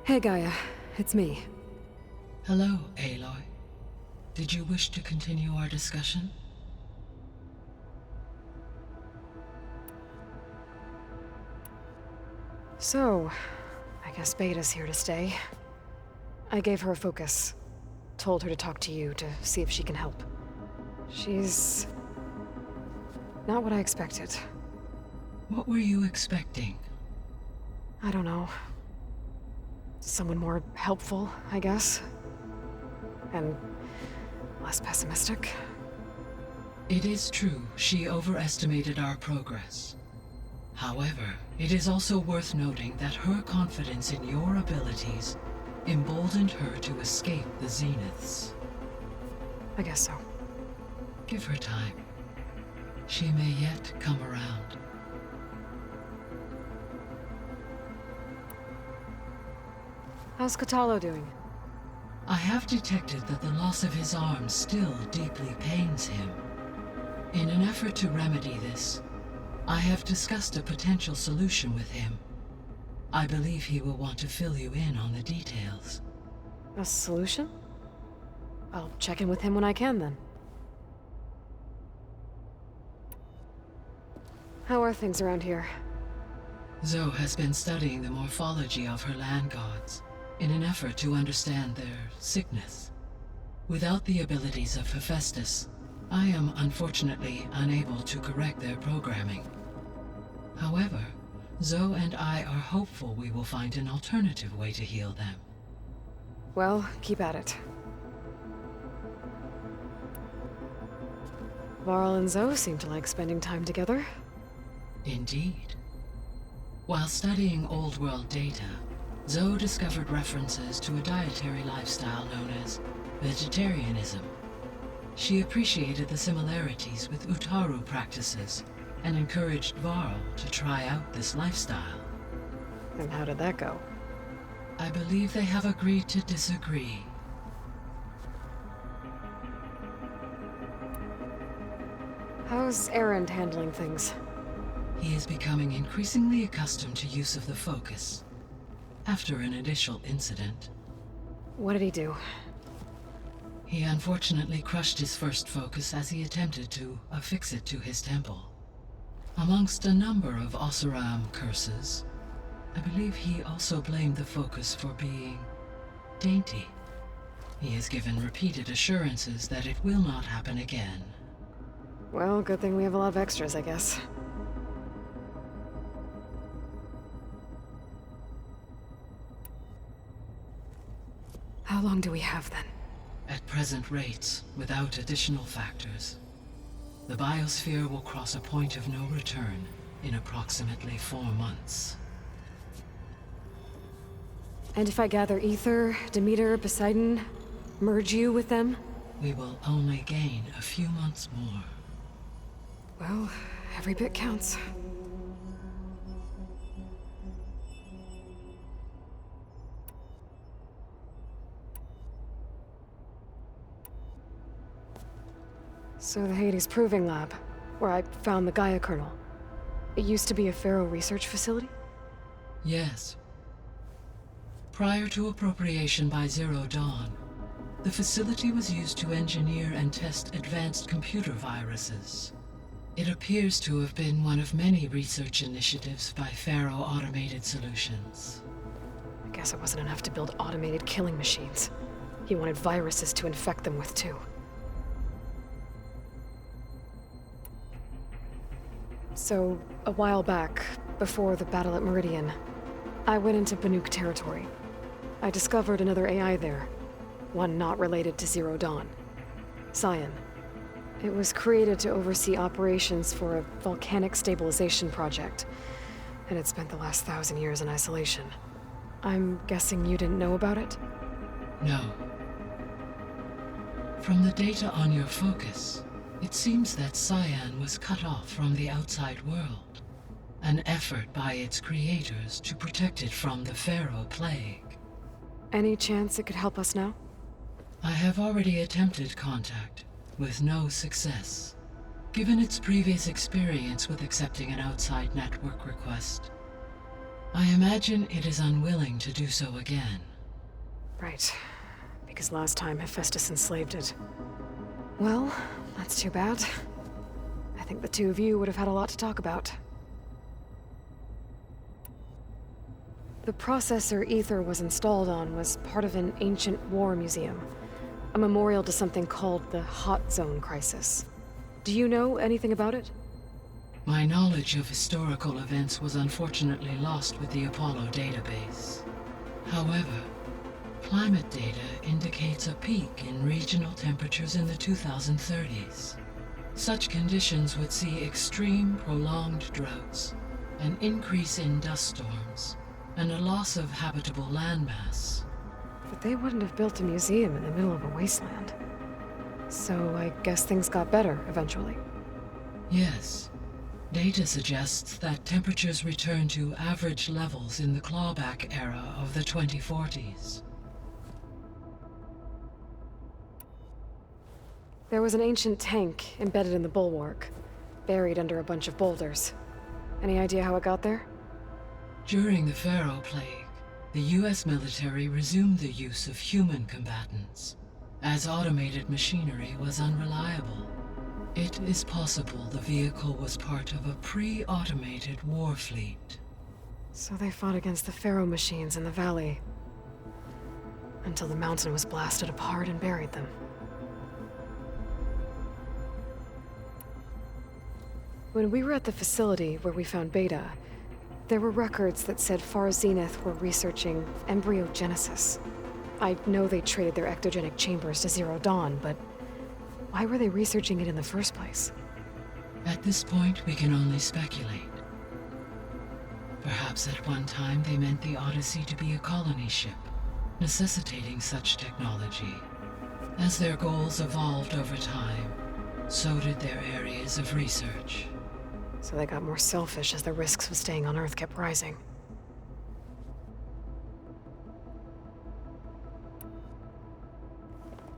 Hey Gaia, it's me. Hello, Aloy. Did you wish to continue our discussion? So, I guess Beta's here to stay. I gave her a focus. Told her to talk to you to see if she can help. She's... not what I expected. What were you expecting? I don't know. Someone more helpful, I guess. And less pessimistic. It is true, she overestimated our progress. However, it is also worth noting that her confidence in your abilities emboldened her to escape the Zeniths. I guess so. Give her time. She may yet come around. How's Katalo doing? I have detected that the loss of his arm still deeply pains him. In an effort to remedy this, I have discussed a potential solution with him. I believe he will want to fill you in on the details. A solution? I'll check in with him when I can, then. How are things around here? Zoe has been studying the morphology of her land gods in an effort to understand their sickness. Without the abilities of Hephaestus, I am unfortunately unable to correct their programming. However, Zoe and I are hopeful we will find an alternative way to heal them. Well, keep at it. Varl and Zoe seem to like spending time together. Indeed. While studying Old World data, Zoe discovered references to a dietary lifestyle known as vegetarianism. She appreciated the similarities with Utaru practices and encouraged Varl to try out this lifestyle. And how did that go? I believe they have agreed to disagree. How's Erend handling things? He is becoming increasingly accustomed to use of the focus. After an initial incident, What did he do? he unfortunately crushed his first focus as he attempted to affix it to his temple. Amongst a number of Oseram curses, I believe he also blamed the focus for being dainty. He has given repeated assurances that it will not happen again. Well, good thing we have a lot of extras, I guess. How long do we have, then? At present rates, without additional factors, the biosphere will cross a point of no return in approximately 4 months. And if I gather Ether, Demeter, Poseidon, merge you with them? We will only gain a few months more. Well, every bit counts. So the Hades Proving Lab, where I found the Gaia kernel. It used to be a Pharaoh research facility? Yes. Prior to appropriation by Zero Dawn, the facility was used to engineer and test advanced computer viruses. It appears to have been one of many research initiatives by Pharaoh Automated Solutions. I guess it wasn't enough to build automated killing machines. He wanted viruses to infect them with, too. So, a while back, before the battle at Meridian, I went into Banuk territory. I discovered another AI there, one not related to Zero Dawn. Cyan. It was created to oversee operations for a volcanic stabilization project, and it spent the last 1,000 years in isolation. I'm guessing you didn't know about it? No. From the data on your focus, it seems that Cyan was cut off from the outside world, an effort by its creators to protect it from the Pharaoh plague. Any chance it could help us now? I have already attempted contact, with no success. Given its previous experience with accepting an outside network request, I imagine it is unwilling to do so again. Right. Because last time Hephaestus enslaved it. Well, that's too bad. I think the two of you would have had a lot to talk about. The processor Ether was installed on was part of an ancient war museum. A memorial to something called the Hot Zone Crisis. Do you know anything about it? My knowledge of historical events was unfortunately lost with the Apollo database. However, climate data indicates a peak in regional temperatures in the 2030s. Such conditions would see extreme, prolonged droughts, an increase in dust storms, and a loss of habitable landmass. But they wouldn't have built a museum in the middle of a wasteland. So I guess things got better eventually. Yes. Data suggests that temperatures returned to average levels in the clawback era of the 2040s. There was an ancient tank embedded in the bulwark, buried under a bunch of boulders. Any idea how it got there? During the Pharaoh Plague, the US military resumed the use of human combatants, as automated machinery was unreliable. It is possible the vehicle was part of a pre-automated war fleet. So they fought against the Pharaoh machines in the valley, until the mountain was blasted apart and buried them. When we were at the facility where we found Beta, there were records that said Far Zenith were researching embryogenesis. I know they traded their ectogenic chambers to Zero Dawn, but why were they researching it in the first place? At this point, we can only speculate. Perhaps at one time they meant the Odyssey to be a colony ship, necessitating such technology. As their goals evolved over time, so did their areas of research. So they got more selfish as the risks of staying on Earth kept rising.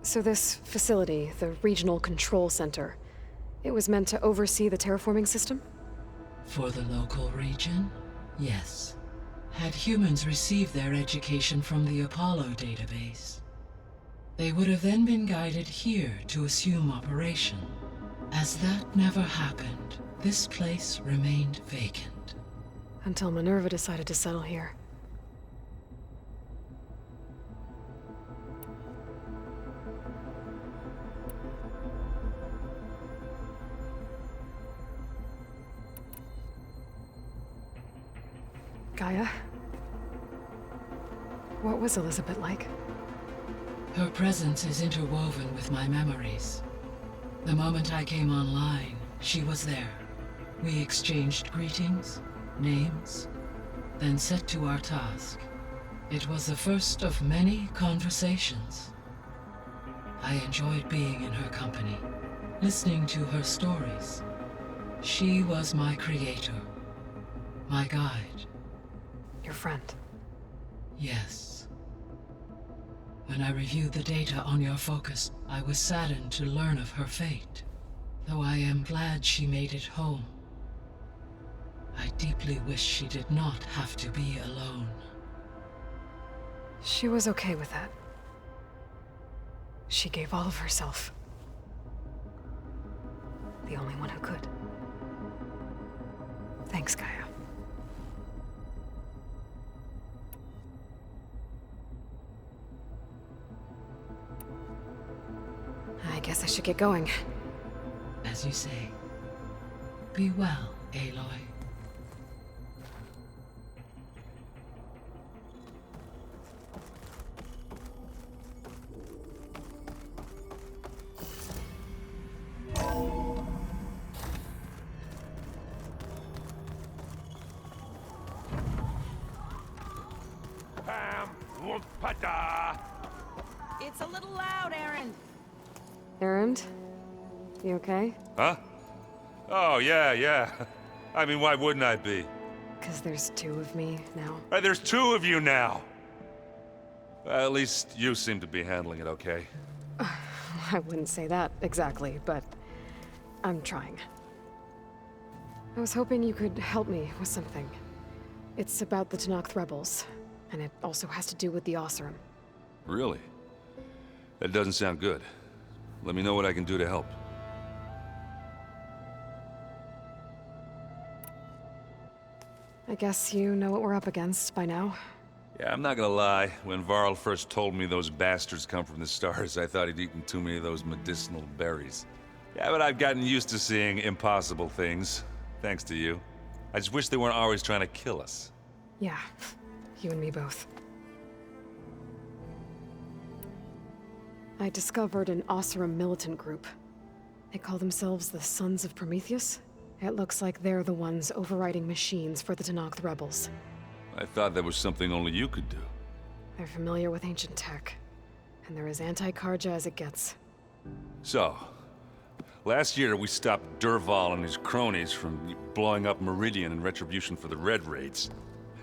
So this facility, the Regional Control Center, it was meant to oversee the terraforming system? For the local region, yes. Had humans received their education from the Apollo database, they would have then been guided here to assume operation. As that never happened, this place remained vacant. Until Minerva decided to settle here. Gaia? What was Elizabeth like? Her presence is interwoven with my memories. The moment I came online, she was there. We exchanged greetings, names, then set to our task. It was the first of many conversations. I enjoyed being in her company, listening to her stories. She was my creator, my guide. Your friend. Yes. When I reviewed the data on your focus, I was saddened to learn of her fate, though I am glad she made it home. I deeply wish she did not have to be alone. She was okay with that. She gave all of herself. The only one who could. Thanks, Gaia. I guess I should get going. As you say, be well, Aloy. It's a little loud, Aaron. Erend? You okay? Huh? Oh, yeah. I mean, why wouldn't I be? Because there's two of me now. Right, there's two of you now. At least you seem to be handling it okay. I wouldn't say that exactly, but I'm trying. I was hoping you could help me with something. It's about the Tenakth rebels, and it also has to do with the Oseram. Really? That doesn't sound good. Let me know what I can do to help. I guess you know what we're up against by now. Yeah, I'm not gonna lie. When Varl first told me those bastards come from the stars, I thought he'd eaten too many of those medicinal berries. Yeah, but I've gotten used to seeing impossible things, thanks to you. I just wish they weren't always trying to kill us. Yeah, you and me both. I discovered an Oseram militant group. They call themselves the Sons of Prometheus. It looks like they're the ones overriding machines for the Tenakth rebels. I thought that was something only you could do. They're familiar with ancient tech, and they're as anti-Karja as it gets. So, last year we stopped Durval and his cronies from blowing up Meridian in retribution for the Red Raids.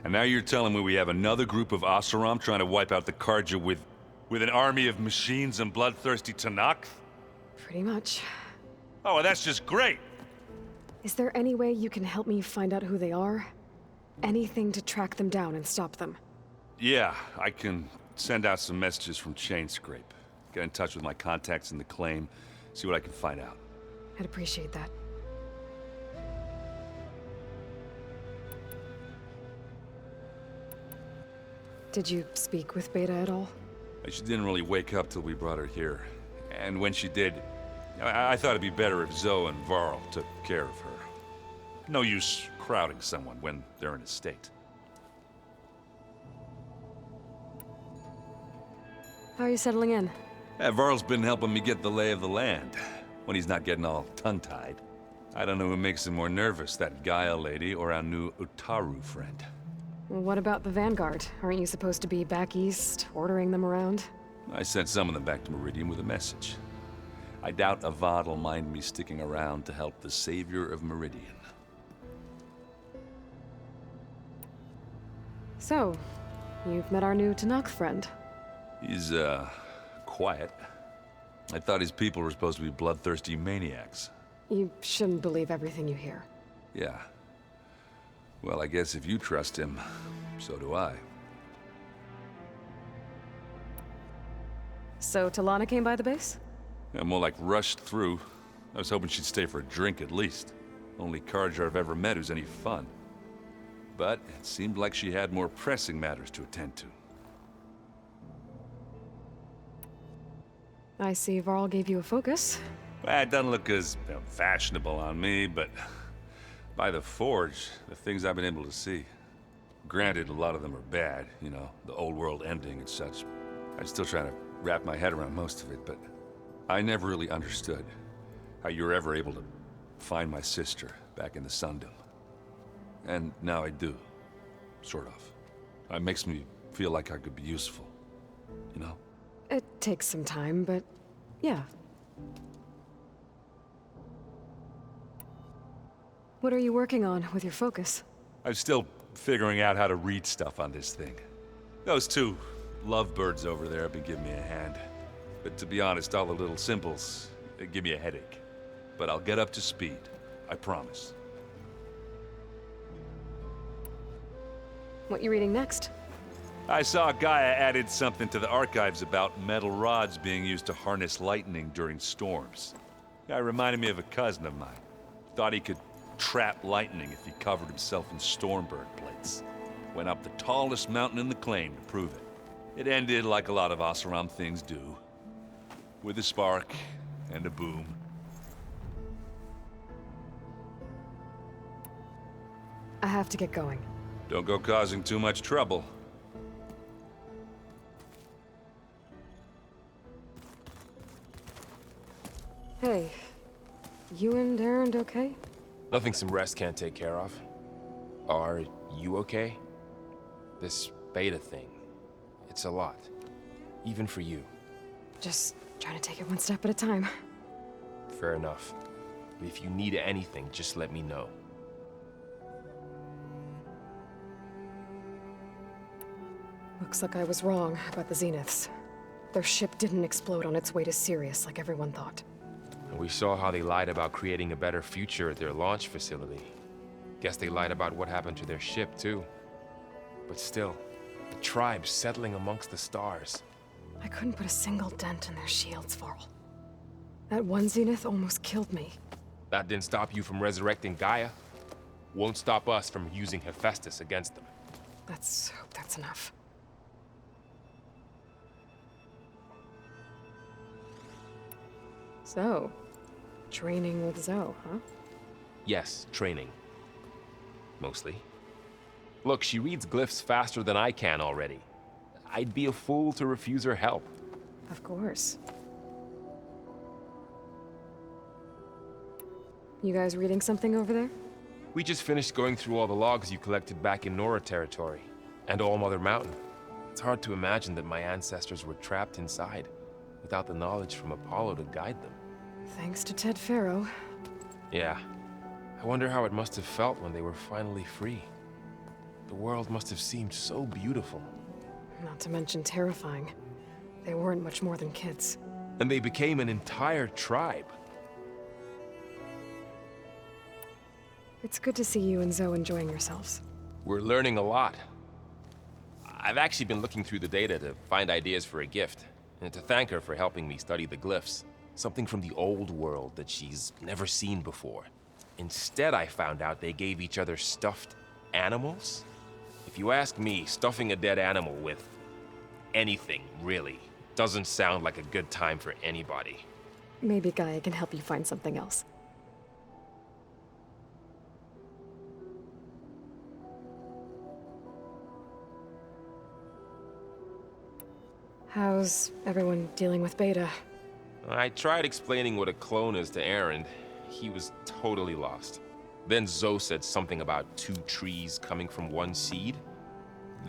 And now you're telling me we have another group of Oseram trying to wipe out the Karja with an army of machines and bloodthirsty Tenakth? Pretty much. Oh, well, that's just great! Is there any way you can help me find out who they are? Anything to track them down and stop them. Yeah, I can send out some messages from Chainscrape. Get in touch with my contacts in the claim, see what I can find out. I'd appreciate that. Did you speak with Beta at all? She didn't really wake up till we brought her here. And when she did, I thought it'd be better if Zoe and Varl took care of her. No use crowding someone when they're in a state. How are you settling in? Yeah, Varl's been helping me get the lay of the land, when he's not getting all tongue-tied. I don't know who makes him more nervous, that Gaia lady or our new Utaru friend. What about the Vanguard? Aren't you supposed to be back east, ordering them around? I sent some of them back to Meridian with a message. I doubt Avad will mind me sticking around to help the savior of Meridian. So, you've met our new Tenakth friend. He's, quiet. I thought his people were supposed to be bloodthirsty maniacs. You shouldn't believe everything you hear. Yeah. Well, I guess if you trust him, so do I. So Talana came by the base? Yeah, more like rushed through. I was hoping she'd stay for a drink at least. Only Karja I've ever met who's any fun. But it seemed like she had more pressing matters to attend to. I see Varl gave you a focus. Well, it doesn't look as fashionable on me, but by the Forge, the things I've been able to see. Granted, a lot of them are bad, you know, the old world ending and such. I'm still trying to wrap my head around most of it, but I never really understood how you were ever able to find my sister back in the Sundom. And now I do, sort of. It makes me feel like I could be useful, you know? It takes some time, but yeah. What are you working on with your focus? I'm still figuring out how to read stuff on this thing. Those two lovebirds over there have been giving me a hand. But to be honest, all the little symbols, they give me a headache. But I'll get up to speed, I promise. What you reading next? I saw Gaia added something to the archives about metal rods being used to harness lightning during storms. Guy reminded me of a cousin of mine. Thought he could trap lightning if he covered himself in Stormbird plates. Went up the tallest mountain in the claim to prove it. It ended like a lot of Oseram things do. With a spark and a boom. I have to get going. Don't go causing too much trouble. Hey, you and Aaron okay? Nothing some rest can't take care of. Are you okay? This beta thing, it's a lot. Even for you. Just trying to take it one step at a time. Fair enough. If you need anything, just let me know. Looks like I was wrong about the Zeniths. Their ship didn't explode on its way to Sirius like everyone thought. And we saw how they lied about creating a better future at their launch facility. Guess they lied about what happened to their ship, too. But still, the tribe settling amongst the stars. I couldn't put a single dent in their shields, Varl. That one zenith almost killed me. That didn't stop you from resurrecting Gaia. Won't stop us from using Hephaestus against them. Let's hope that's enough. So, training with Zoe, huh? Yes, training. Mostly. Look, she reads glyphs faster than I can already. I'd be a fool to refuse her help. Of course. You guys reading something over there? We just finished going through all the logs you collected back in Nora territory, and All Mother Mountain. It's hard to imagine that my ancestors were trapped inside, without the knowledge from Apollo to guide them. Thanks to Ted Faro. Yeah. I wonder how it must have felt when they were finally free. The world must have seemed so beautiful. Not to mention terrifying. They weren't much more than kids. And they became an entire tribe. It's good to see you and Zoe enjoying yourselves. We're learning a lot. I've actually been looking through the data to find ideas for a gift, and to thank her for helping me study the glyphs. Something from the old world that she's never seen before. Instead, I found out they gave each other stuffed animals. If you ask me, stuffing a dead animal with anything, really, doesn't sound like a good time for anybody. Maybe Gaia can help you find something else. How's everyone dealing with Beta? I tried explaining what a clone is to Aaron. He was totally lost. Then Zoe said something about 2 trees coming from 1 seed.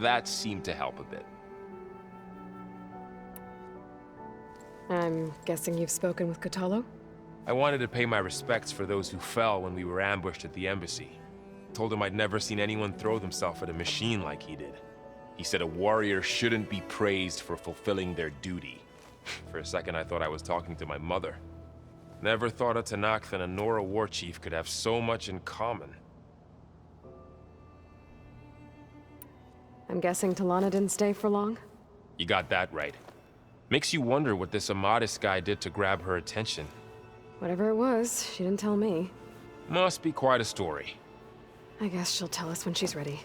That seemed to help a bit. I'm guessing you've spoken with Cthulhu? I wanted to pay my respects for those who fell when we were ambushed at the embassy. Told him I'd never seen anyone throw themselves at a machine like he did. He said a warrior shouldn't be praised for fulfilling their duty. For a second, I thought I was talking to my mother. Never thought a Tanakh and a Nora war chief could have so much in common. I'm guessing Talana didn't stay for long? You got that right. Makes you wonder what this Amadis guy did to grab her attention. Whatever it was, she didn't tell me. Must be quite a story. I guess she'll tell us when she's ready.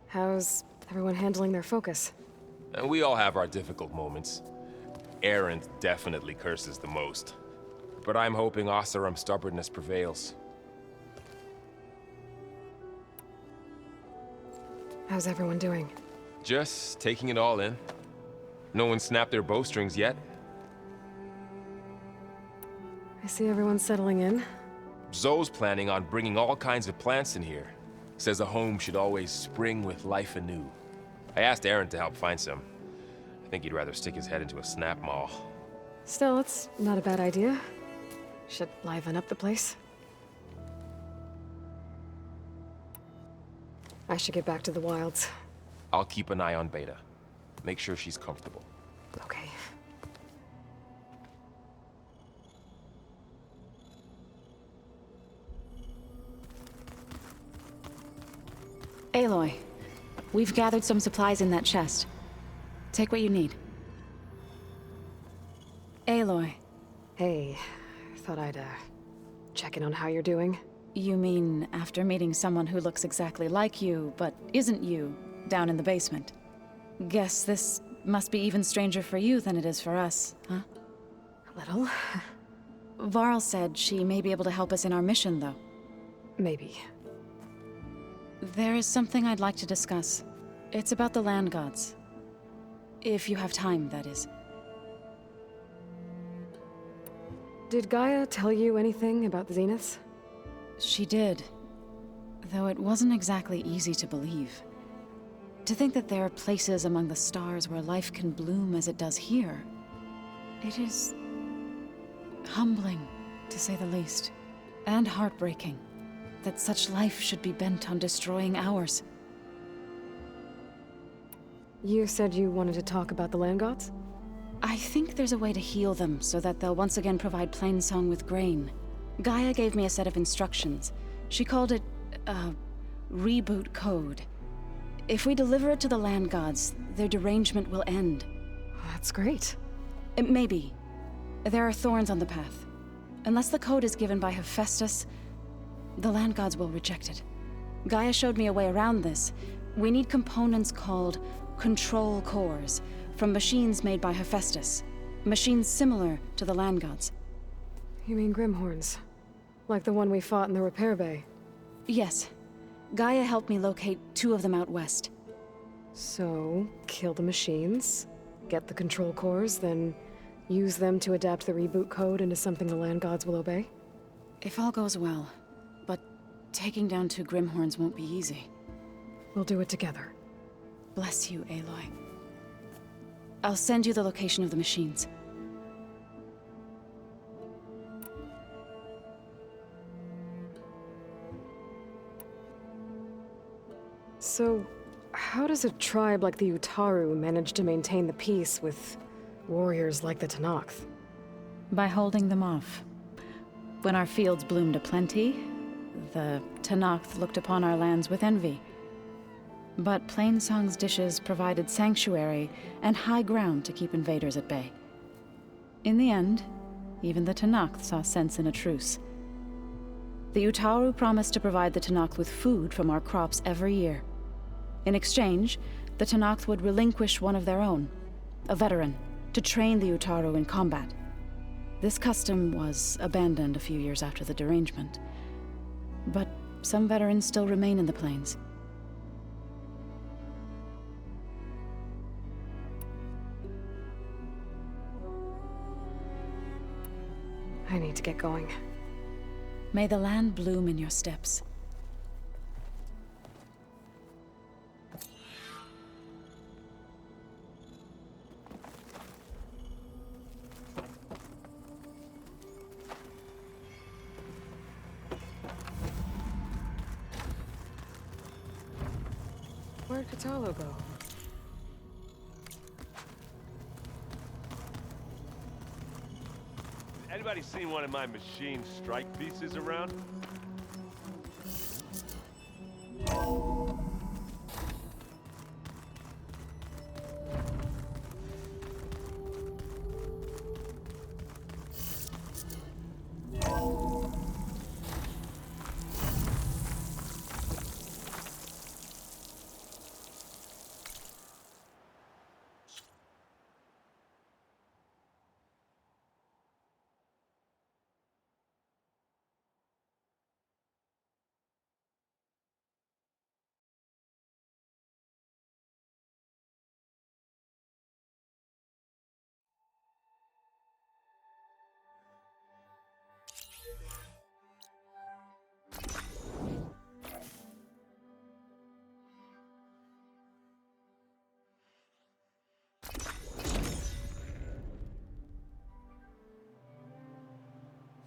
How's everyone handling their focus? And we all have our difficult moments. Aaron definitely curses the most. But I'm hoping Oseram's stubbornness prevails. How's everyone doing? Just taking it all in. No one snapped their bowstrings yet. I see everyone settling in. Zoe's planning on bringing all kinds of plants in here. Says a home should always spring with life anew. I asked Aaron to help find some. I think he'd rather stick his head into a snap mall. Still, it's not a bad idea. Should liven up the place. I should get back to the wilds. I'll keep an eye on Beta. Make sure she's comfortable. Okay. Aloy, we've gathered some supplies in that chest. Take what you need. Aloy. Hey, thought I'd, check in on how you're doing. You mean after meeting someone who looks exactly like you, but isn't you, down in the basement? Guess this must be even stranger for you than it is for us, huh? A little. Varl said she may be able to help us in our mission, though. Maybe. There is something I'd like to discuss. It's about the land gods. If you have time, that is. Did Gaia tell you anything about the Zeniths? She did. Though it wasn't exactly easy to believe. To think that there are places among the stars where life can bloom as it does here. It is humbling, to say the least. And heartbreaking. That such life should be bent on destroying ours. You said you wanted to talk about the land gods? I think there's a way to heal them so that they'll once again provide Plainsong with grain. Gaia gave me a set of instructions. She called it, reboot code. If we deliver it to the land gods, their derangement will end. That's great. Maybe. There are thorns on the path. Unless the code is given by Hephaestus, the land gods will reject it. Gaia showed me a way around this. We need components called control cores from machines made by Hephaestus. Machines similar to the land gods. You mean Grimhorns? Like the one we fought in the repair bay? Yes. Gaia helped me locate 2 of them out west. So, kill the machines, get the control cores, then use them to adapt the reboot code into something the land gods will obey? If all goes well. But taking down 2 Grimhorns won't be easy. We'll do it together. Bless you, Aloy. I'll send you the location of the machines. So, how does a tribe like the Utaru manage to maintain the peace with warriors like the Tenakth? By holding them off. When our fields bloomed aplenty, the Tenakth looked upon our lands with envy. But Plainsong's dishes provided sanctuary and high ground to keep invaders at bay. In the end, even the Tenakth saw sense in a truce. The Utaru promised to provide the Tenakth with food from our crops every year. In exchange, the Tenakth would relinquish one of their own, a veteran, to train the Utaru in combat. This custom was abandoned a few years after the derangement. But some veterans still remain in the plains. I need to get going. May the land bloom in your steps. Where'd Katalo go? Anybody seen one of my machine strike pieces around?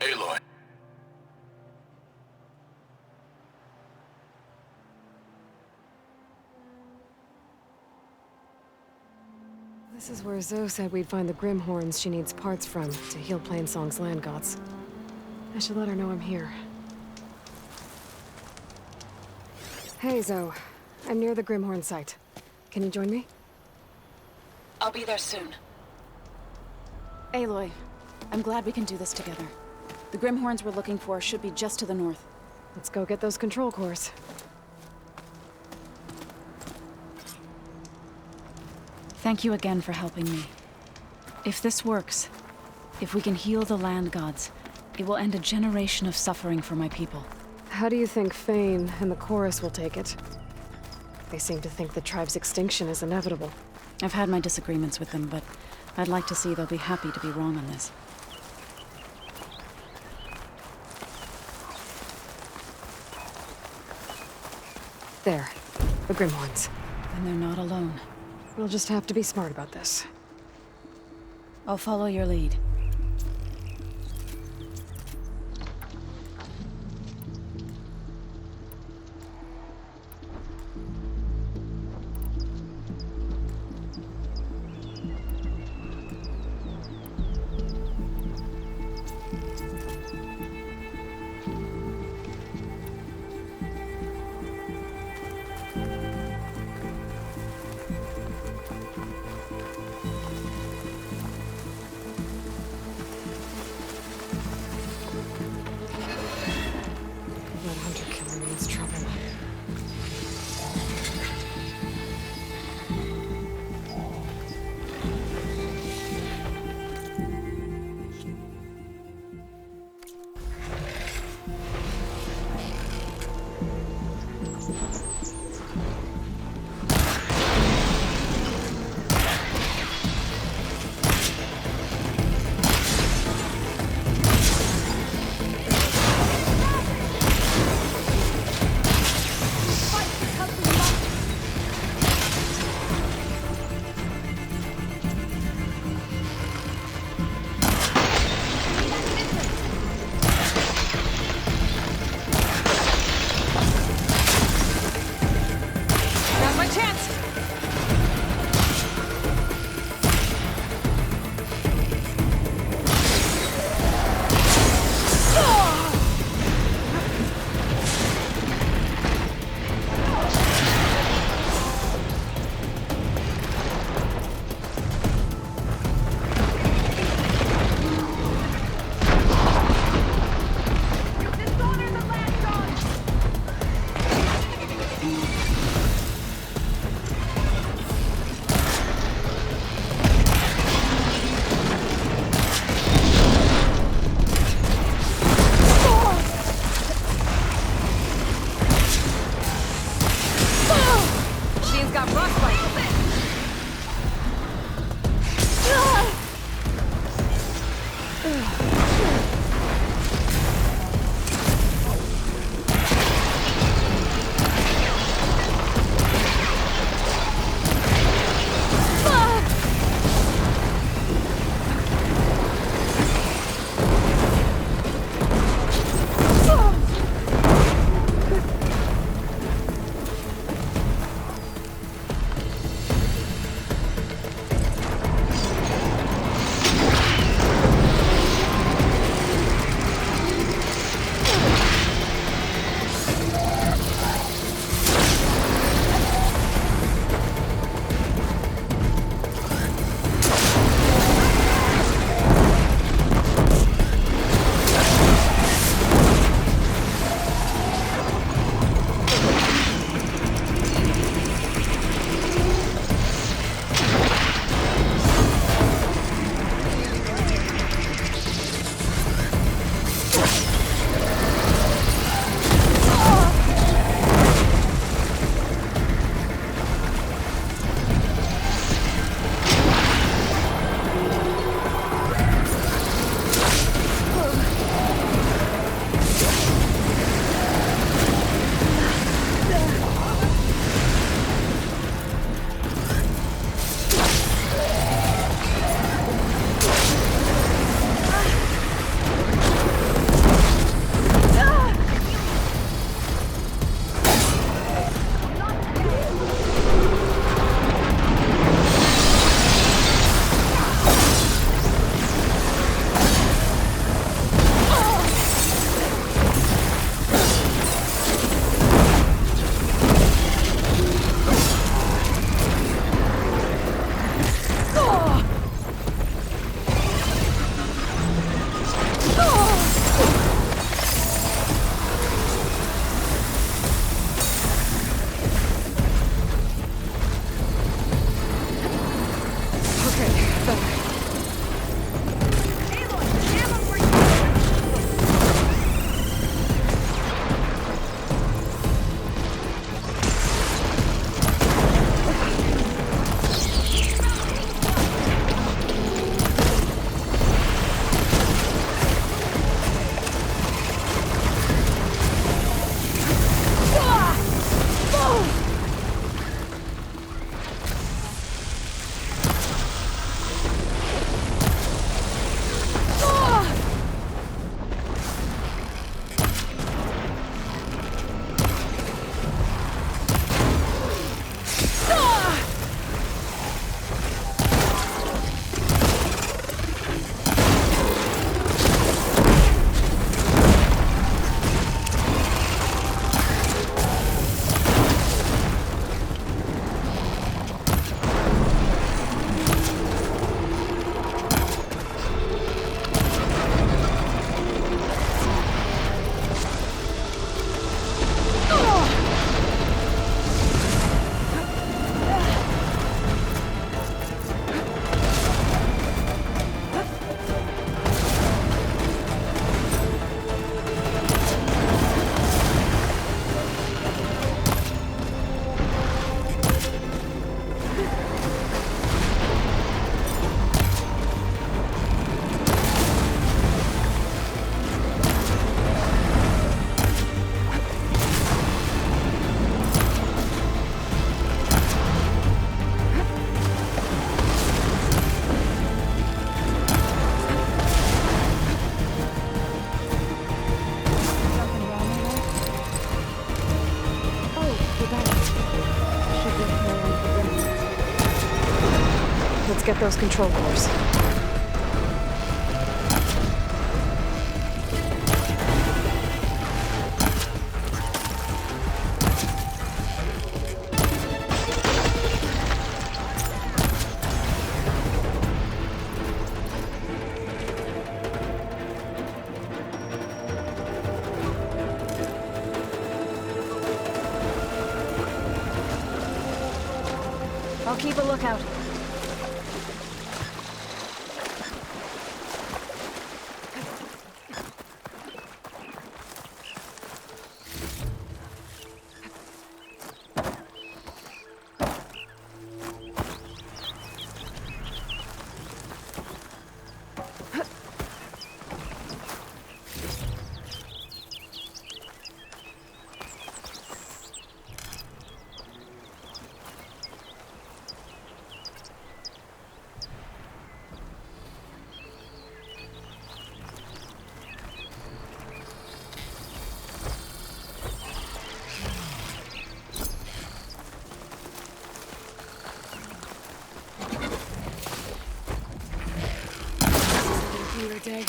Aloy. This is where Zoe said we'd find the Grimhorns she needs parts from to heal Plainsong's land gods. I should let her know I'm here. Hey, Zoe. I'm near the Grimhorn site. Can you join me? I'll be there soon. Aloy, I'm glad we can do this together. The Grimhorns we're looking for should be just to the north. Let's go get those control cores. Thank you again for helping me. If this works, if we can heal the land gods, it will end a generation of suffering for my people. How do you think Fane and the Chorus will take it? They seem to think the tribe's extinction is inevitable. I've had my disagreements with them, but I'd like to see they'll be happy to be wrong on this. There. The Grimhorns. And they're not alone. We'll just have to be smart about this. I'll follow your lead. Let's get those control cores. I'll keep a lookout. Finger dig.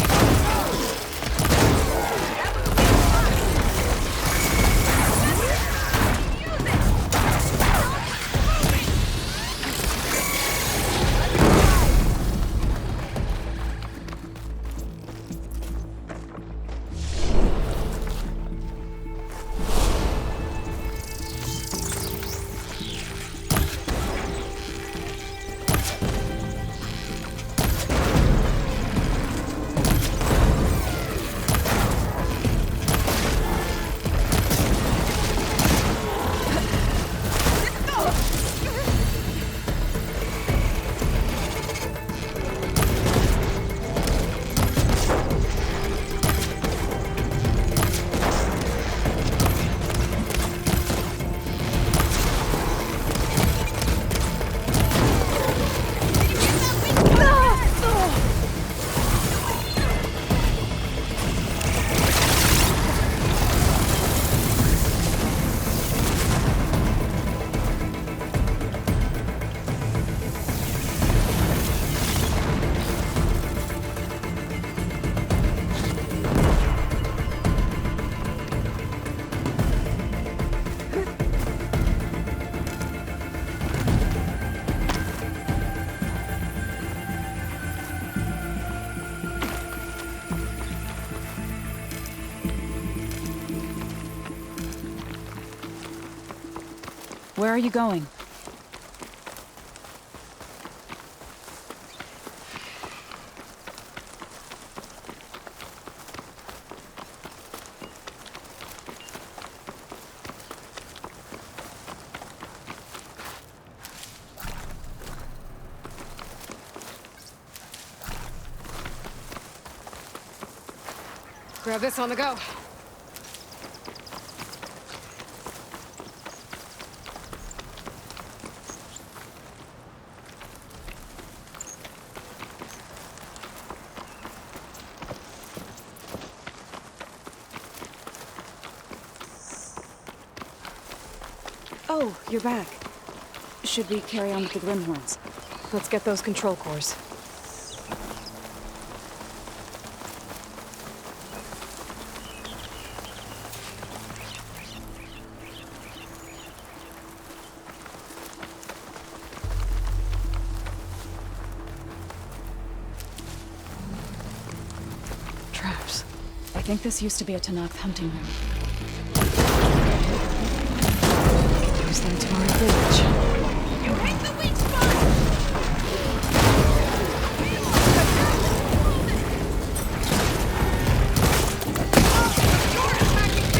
Where are you going? Grab this on the go. Oh, you're back. Should we carry on with the Grimhorns? Let's get those control cores. Traps. I think this used to be a Tanakh hunting room. Use them to our advantage. You hit the weak spot! You're attacking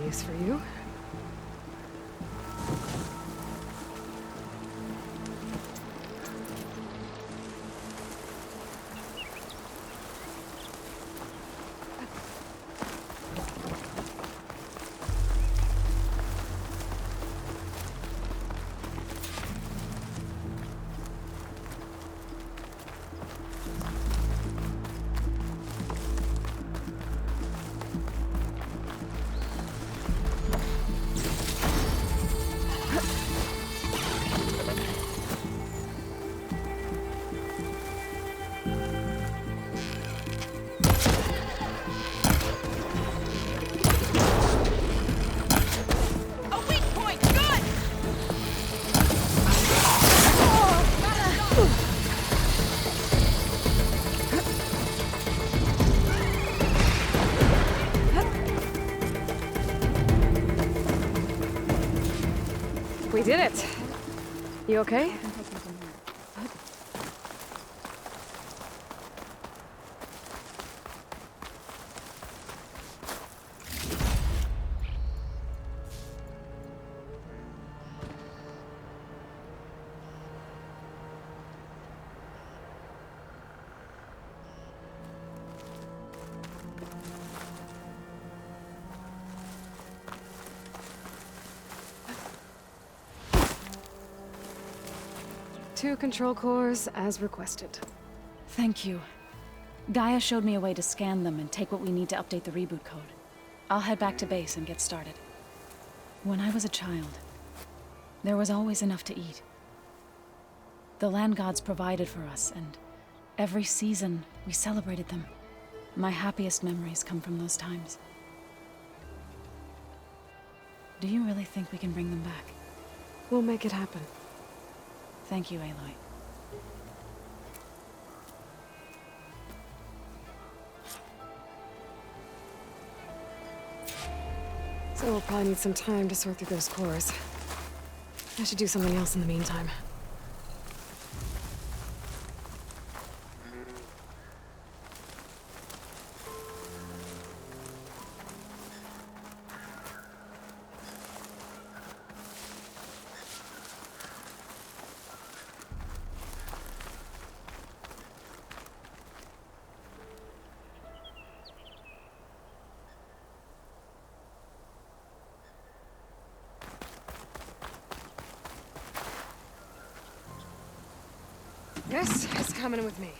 use for you. A weak point! Good! We did it! You okay? Two control cores, as requested. Thank you. Gaia showed me a way to scan them and take what we need to update the reboot code. I'll head back to base and get started. When I was a child, there was always enough to eat. The land gods provided for us, and every season we celebrated them. My happiest memories come from those times. Do you really think we can bring them back? We'll make it happen. Thank you, Aloy. So we'll probably need some time to sort through those cores. I should do something else in the meantime. Guess it's coming with me.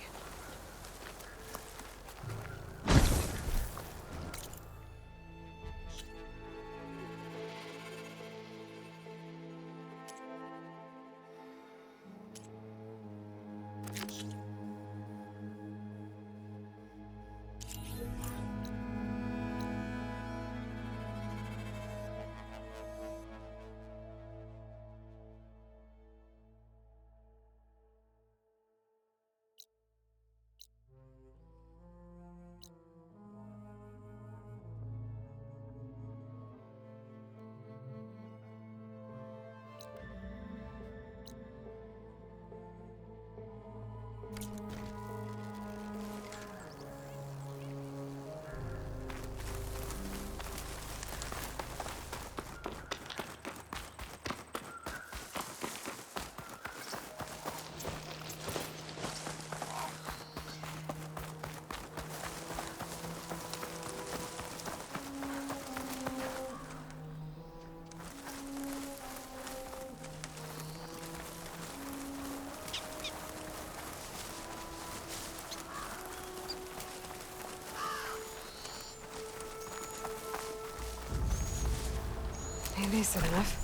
Decent enough.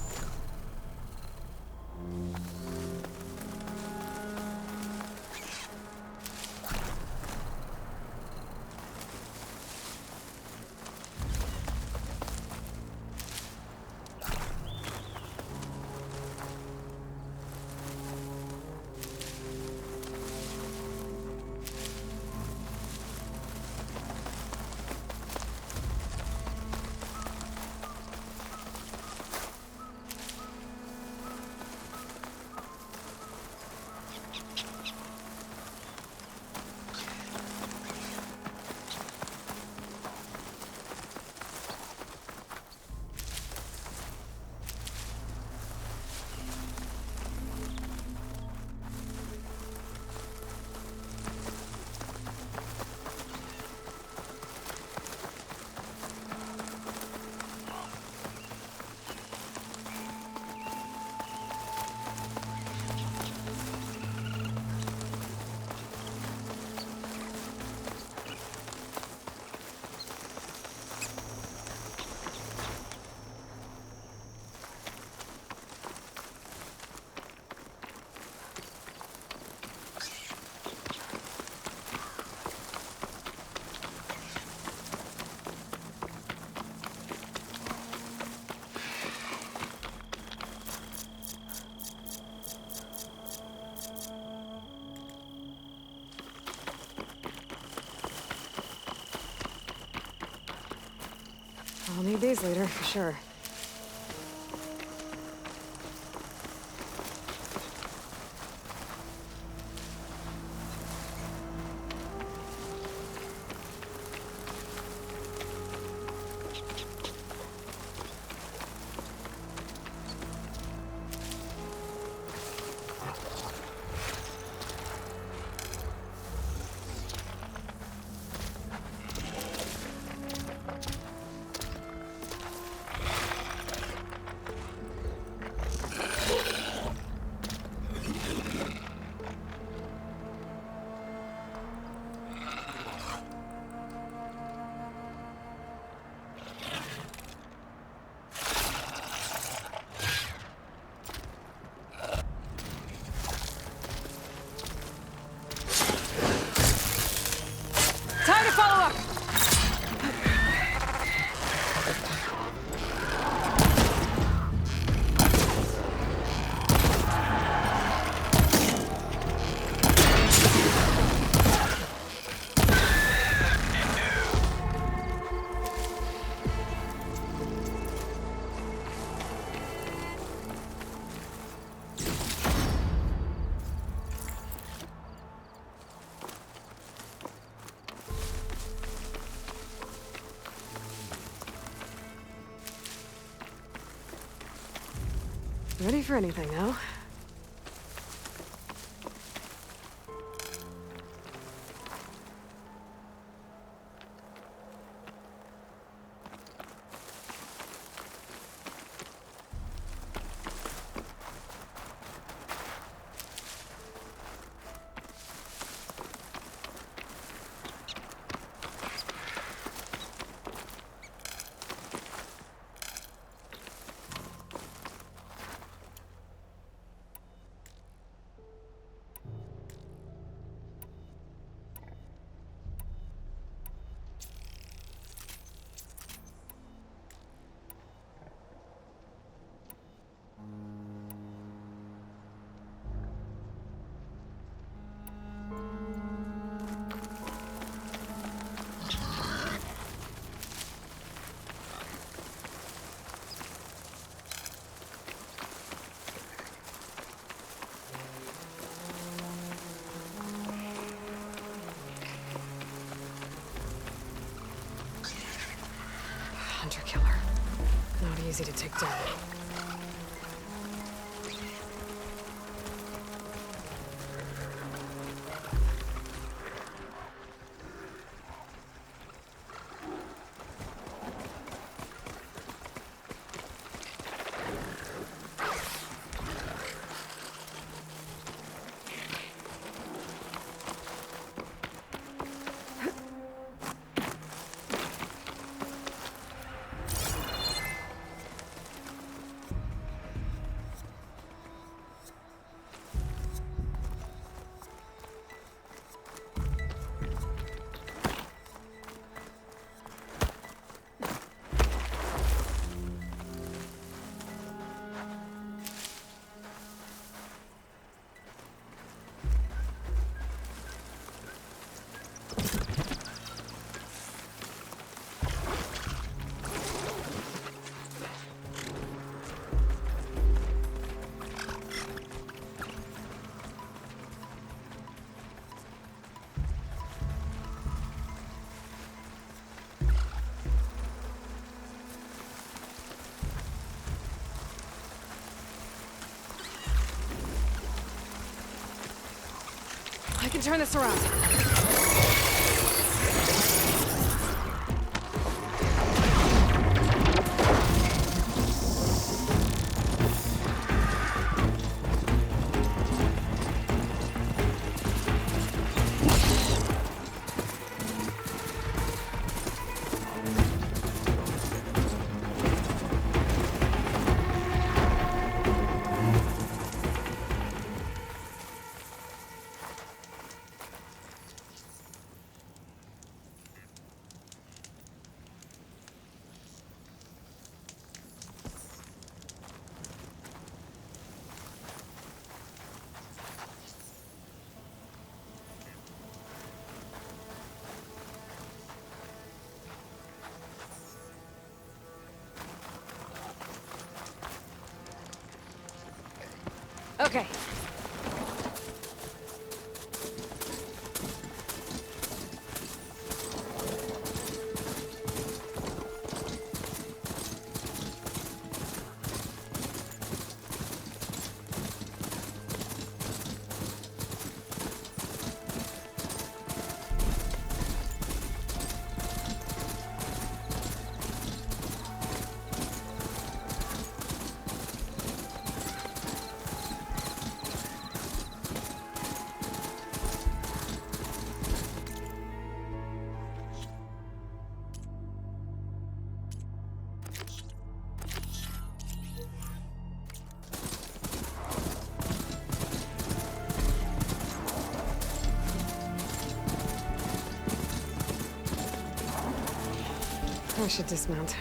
I'll need these later, for sure. Time to follow up! Ready for anything now? Hunter-killer. Not easy to take down. I can turn this around. Okay. I should dismount.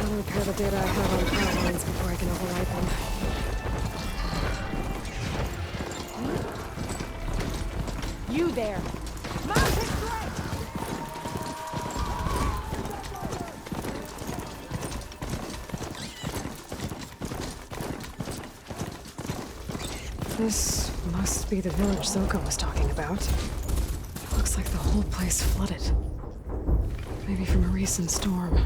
I'll repair the data I have on power lines before I can override them. You there. Mounted threat! This must be the village Zoko was talking about. Looks like the whole place flooded. Maybe from a recent storm.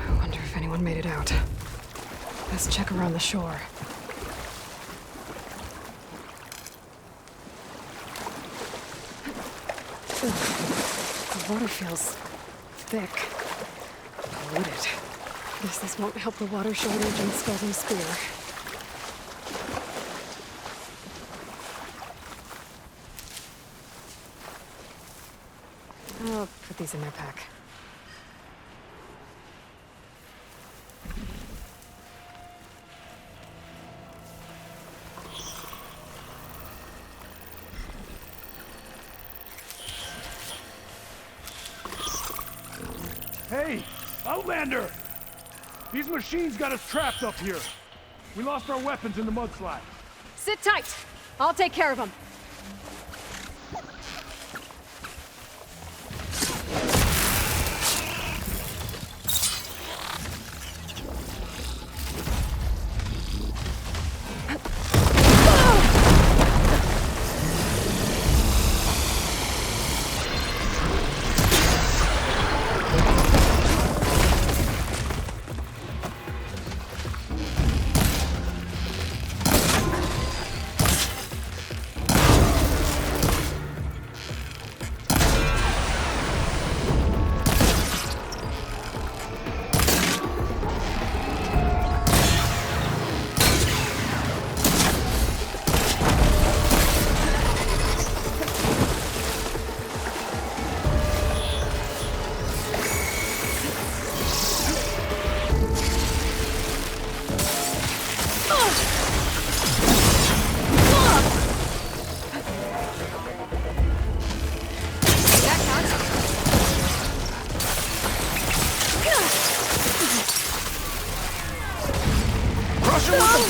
I wonder if anyone made it out. Let's check around the shore. The water feels thick. Polluted. Guess this won't help the water shortage and Skeleton's spear. I'll put these in my pack. Hey, Outlander! These machines got us trapped up here. We lost our weapons in the mudslide. Sit tight. I'll take care of them.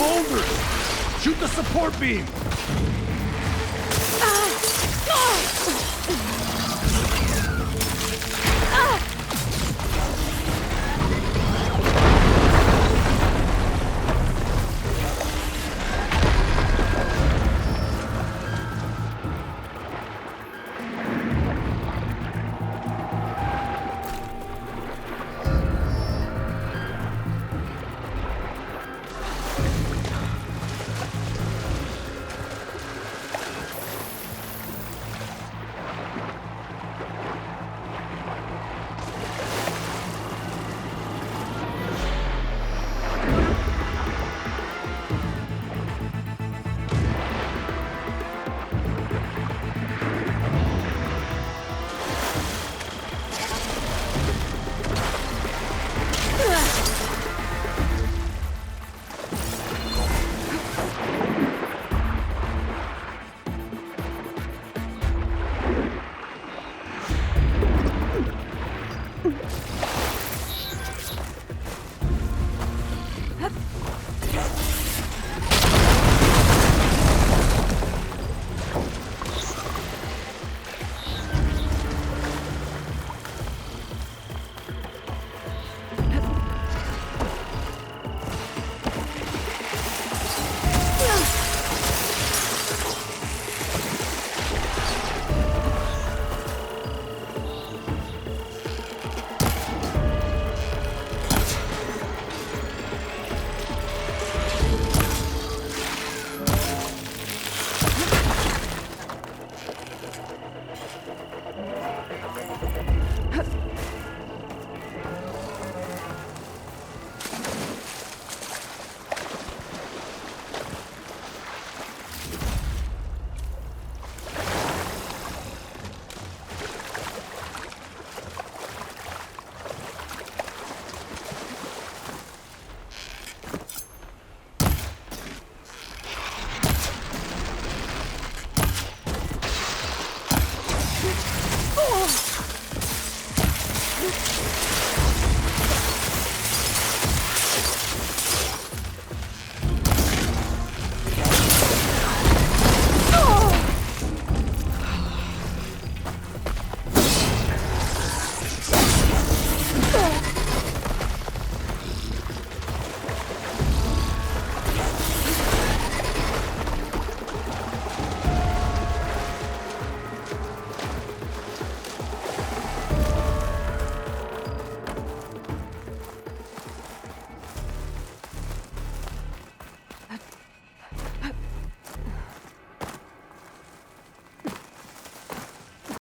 boulders! Shoot the support beam!